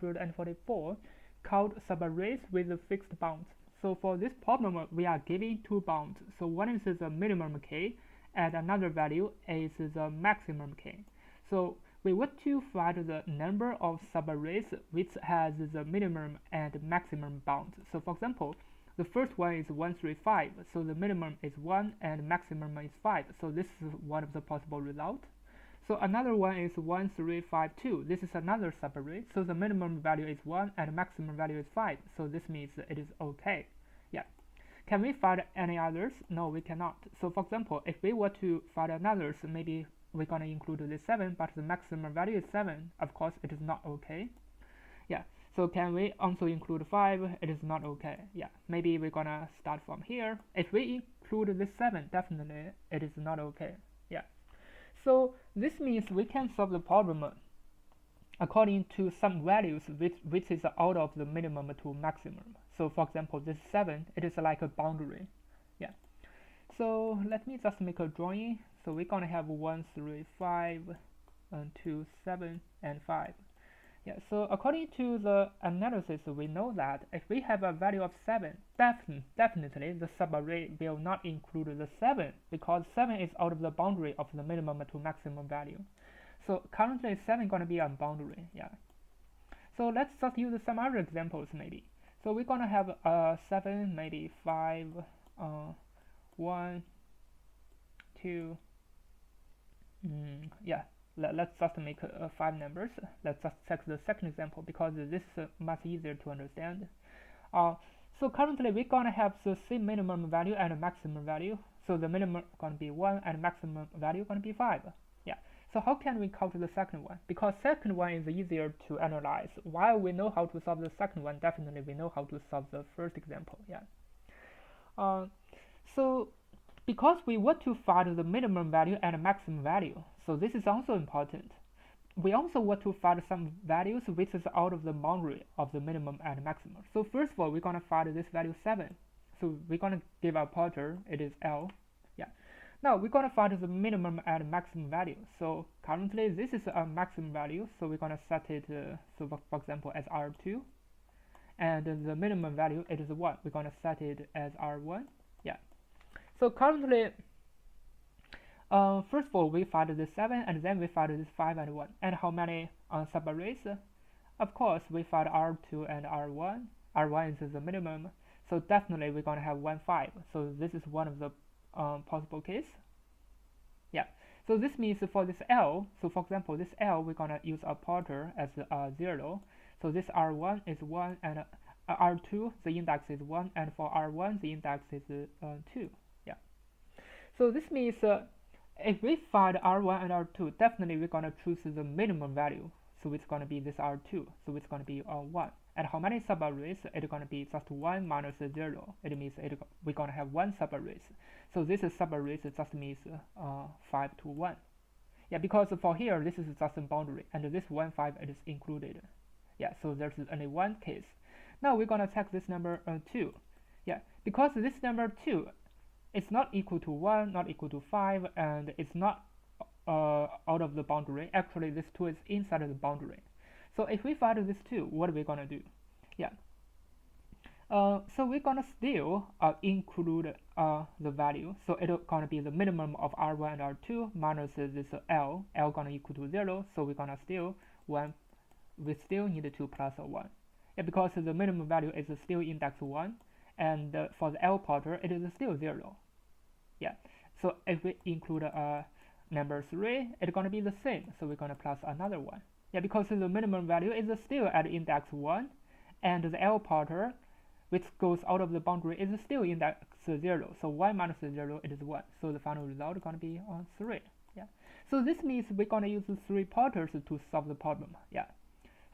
144 called Subarrays with Fixed Bounds. So for this problem, we are given two bounds. So one is the minimum k, and another value is the maximum k. So we want to find the number of subarrays which has the minimum and maximum bounds. So for example, the first one is 135, so the minimum is 1 and maximum is 5. So this is one of the possible results. So another one is 1352. This is another subarray. So the minimum value is 1 and maximum value is 5. So this means it is okay. Yeah. Can we find any others? No, we cannot. So for example, if we were to find others, maybe we're going to include this 7, but the maximum value is 7. Of course, it is not okay. Yeah. So can we also include 5? It is not okay. Yeah. Maybe we're going to start from here. If we include this 7, definitely it is not okay. Yeah. So this means we can solve the problem according to some values which is out of the minimum to maximum. So for example, this 7, it is like a boundary. Yeah. So let me just make a drawing. So we're gonna have 1, 3, 5, 2, 7, and 5. Yeah. So according to the analysis, we know that if we have a value of 7, definitely the subarray will not include the 7 because 7 is out of the boundary of the minimum to maximum value. So currently 7 is going to be a boundary. Yeah. So let's just use some other examples maybe. So we're going to have 7, maybe 5, 1, 2. Yeah. Let's just make 5 numbers. Let's just check the second example because this is much easier to understand. So currently we're going to have the same minimum value and maximum value. So the minimum is going to be 1 and maximum value is going to be 5. Yeah. So how can we count the second one? Because second one is easier to analyze. While we know how to solve the second one, definitely we know how to solve the first example. Yeah. So because we want to find the minimum value and maximum value, so this is also important. We also want to find some values which is out of the boundary of the minimum and maximum. So first of all, we're going to find this value 7. So we're going to give our pointer, it is L. Yeah. Now we're going to find the minimum and maximum value. So currently this is a maximum value, so we're going to set it, so for example, as R2. And the minimum value, it is 1. We're going to set it as R1. Yeah. So currently, first of all, we find this 7, and then we find this 5 and 1. And how many subarrays? Of course, we find R2 and R1. R1 is the minimum, so definitely we're going to have 1, 5. So this is one of the possible case. Yeah. So this means for this L, so for example, this L, we're going to use a pointer as 0. So this R1 is 1, and R2, the index is 1, and for R1, the index is 2. Yeah. So this means if we find R1 and R2, definitely we're going to choose the minimum value. So it's going to be this R2. So it's going to be 1. And how many subarrays? It's going to be just 1 minus 0. It means we're going to have 1 subarrays. So this subarrays just means 5 to 1. Yeah, because for here, this is just a boundary. And this 1, 5 it is included. Yeah, so there's only one case. Now we're going to check this number 2. Yeah, because this number 2 is not equal to 1, not equal to 5, and it's not out of the boundary. Actually, this 2 is inside of the boundary. So if we find this 2, what are we going to do? Yeah. So we're going to still include the value. So it's going to be the minimum of R1 and R2 minus this L. L going to equal to 0. So we're going to still 1. We still need to plus 1. Yeah, because the minimum value is still index 1. And for the L pointer, it is still 0. Yeah. So if we include number 3, it's going to be the same. So we're going to plus another 1. Yeah, because the minimum value is still at index 1, and the L pointer, which goes out of the boundary, is still index 0. So 1 minus 0 is 1. So the final result is going to be 3. Yeah. So this means we're going to use 3 pointers to solve the problem. Yeah.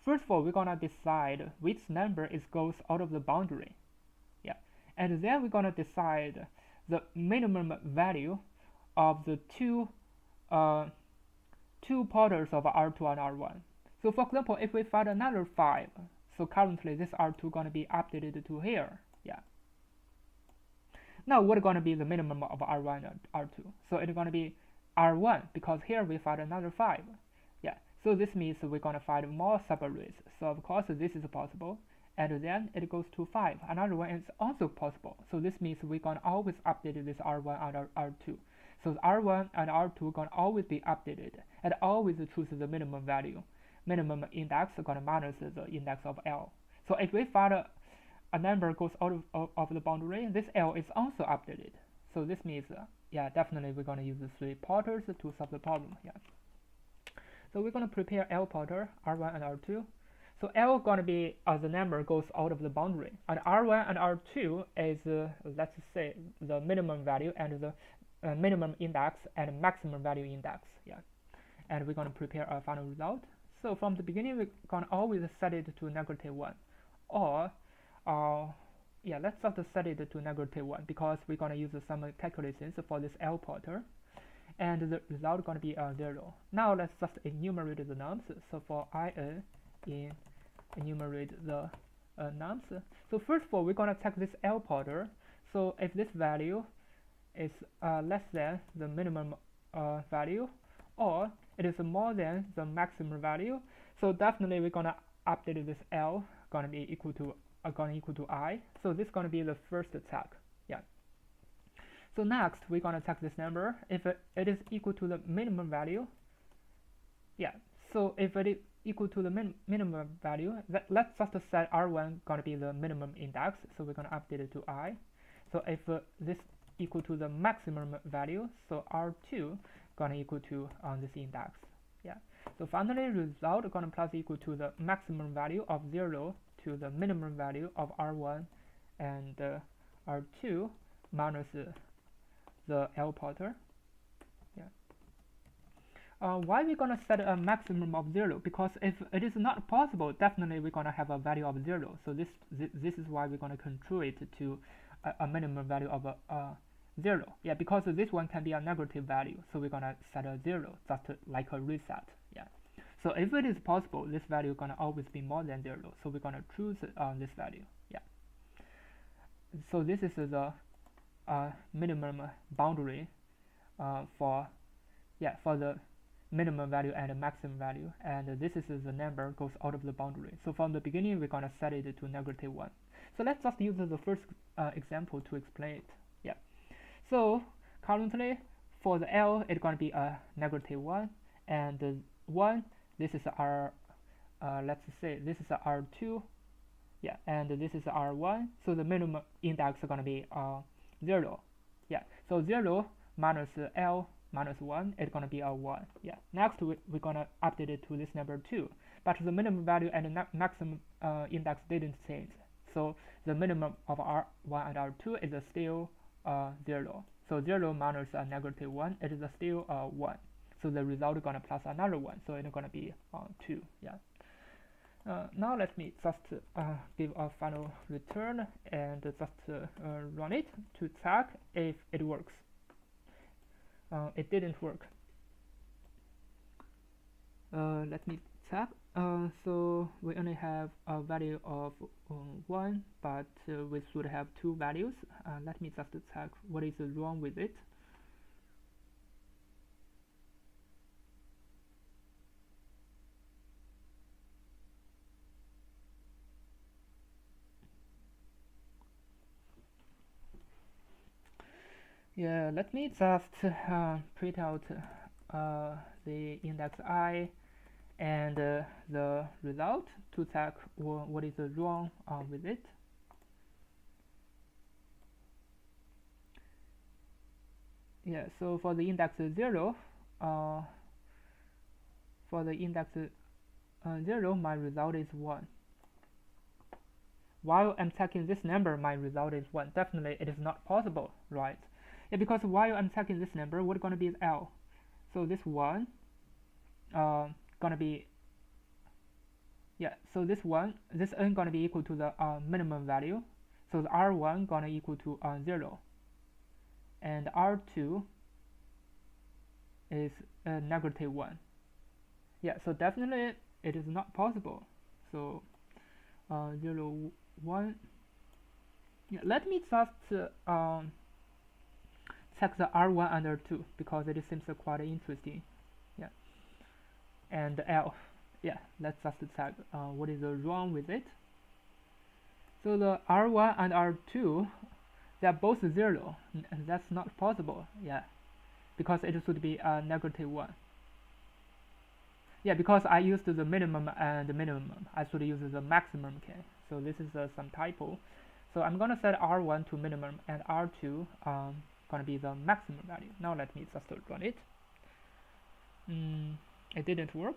First of all, we're going to decide which number goes out of the boundary. Yeah. And then we're going to decide the minimum value of the two pointers of R2 and R1. So for example, if we find another 5, so currently this R2 going to be updated to here. Yeah. Now what's going to be the minimum of R1 and R2? So it's going to be R1 because here we find another 5. Yeah. So this means we're going to find more subarrays. So of course this is possible. And then it goes to 5. Another one is also possible. So this means we're going to always update this R1 and R2. So the R1 and R2 going to always be updated and always choose the minimum value. Minimum index going to minus the index of L. So if we find a number goes out of the boundary, this L is also updated. So this means, yeah, definitely we're going to use the 3 pointers to solve the problem. Yeah. So we're going to prepare L pointer, R1 and R2. So L going to be the number goes out of the boundary, and R1 and R2 is let's say the minimum value and the minimum index and maximum value index. Yeah, and we're going to prepare a final result. So from the beginning, we're going to always set it to -1, or yeah, let's just set it to -1 because we're going to use some calculations for this L pointer, and the result going to be 0. Now let's just enumerate the nums. So for in enumerate the nums. So first of all, we're going to check this L pointer. So if this value is less than the minimum value, or it is more than the maximum value, so definitely we're going to update this L going to be equal to I. So this is going to be the first check. Yeah. So next we're going to check this number. If it is equal to the minimum value, yeah. So if it is equal to the minimum value, let's just set R1 going to be the minimum index. So we're going to update it to I. So if this equal to the maximum value, so R2 going to equal to this index. Yeah. So finally, result going to plus equal to the maximum value of 0 to the minimum value of R1 and R2 minus the L pointer. Why we're going to set a maximum of 0? Because if it is not possible, definitely we're going to have a value of 0. So this is why we're going to control it to a minimum value of 0. Yeah, because this one can be a negative value, so we're going to set a 0, just like a reset. Yeah. So if it is possible, this value is going to always be more than 0. So we're going to choose this value. Yeah. So this is the minimum boundary for the minimum value and maximum value, and this is the number goes out of the boundary. So from the beginning, we're going to set it to -1. So let's just use the first example to explain it. Yeah. So currently for the L, it's going to be a -1, and the 1, this is our let's say this is R2, yeah, and this is R1. So the minimum index is going to be 0. Yeah. So 0 minus L minus 1, it's going to be a 1. Yeah. Next, we're going to update it to this number 2. But the minimum value and the maximum index didn't change. So the minimum of R1 and R2 is still 0. So 0 minus a -1, it is still 1. So the result is going to plus another 1. So it's going to be 2. Yeah. Now let me just give a final return and just run it to check if it works. It didn't work. Let me check. So we only have a value of 1, but we should have 2 values. Let me just check what is wrong with it. Yeah, let me just print out the index I and the result to check what is wrong with it. Yeah, so for the index 0, my result is 1. While I'm checking this number, my result is 1. Definitely, it is not possible, right? Yeah, because while I'm checking this number, what's going to be is L. So this 1 going to be, yeah, so this n going to be equal to the minimum value. So the R1 going to equal to 0. And R2 is -1. Yeah, so definitely it is not possible. So 0, 1. Yeah, let me just check the R1 and R2 because it seems quite interesting. Yeah. and L. Yeah, let's just check what is wrong with it. So the R1 and R2, they are both 0, and that's not possible. Yeah, because it should be a -1. Yeah, because I used the minimum and the minimum, I should use the maximum. Okay, so this is some typo. So I'm gonna set R1 to minimum and R2 gonna be the maximum value. Now let me just run it. It didn't work.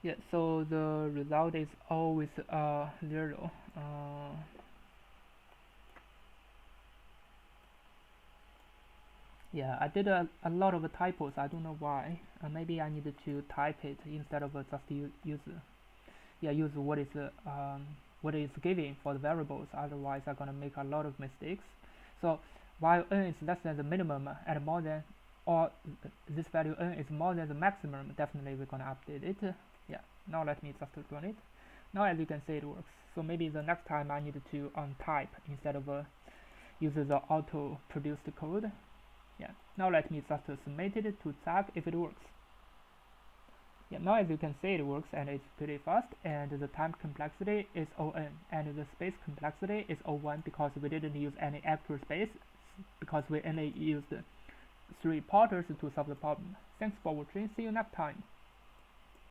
Yeah, so the result is always 0. Yeah, I did a lot of typos. I don't know why. Maybe I needed to type it instead of just use what is given for the variables. Otherwise, I'm gonna make a lot of mistakes. So while n is less than the minimum and more than, or this value n is more than the maximum, definitely we're gonna update it. Yeah. Now let me just run it. Now as you can see, it works. So maybe the next time I need to untype instead of use the auto produced code. Yeah, now let me just submit it to check if it works. Yeah, now as you can see, it works and it's pretty fast, and the time complexity is O(n) and the space complexity is O1 because we didn't use any actual space, because we only used 3 pointers to solve the problem. Thanks for watching, see you next time.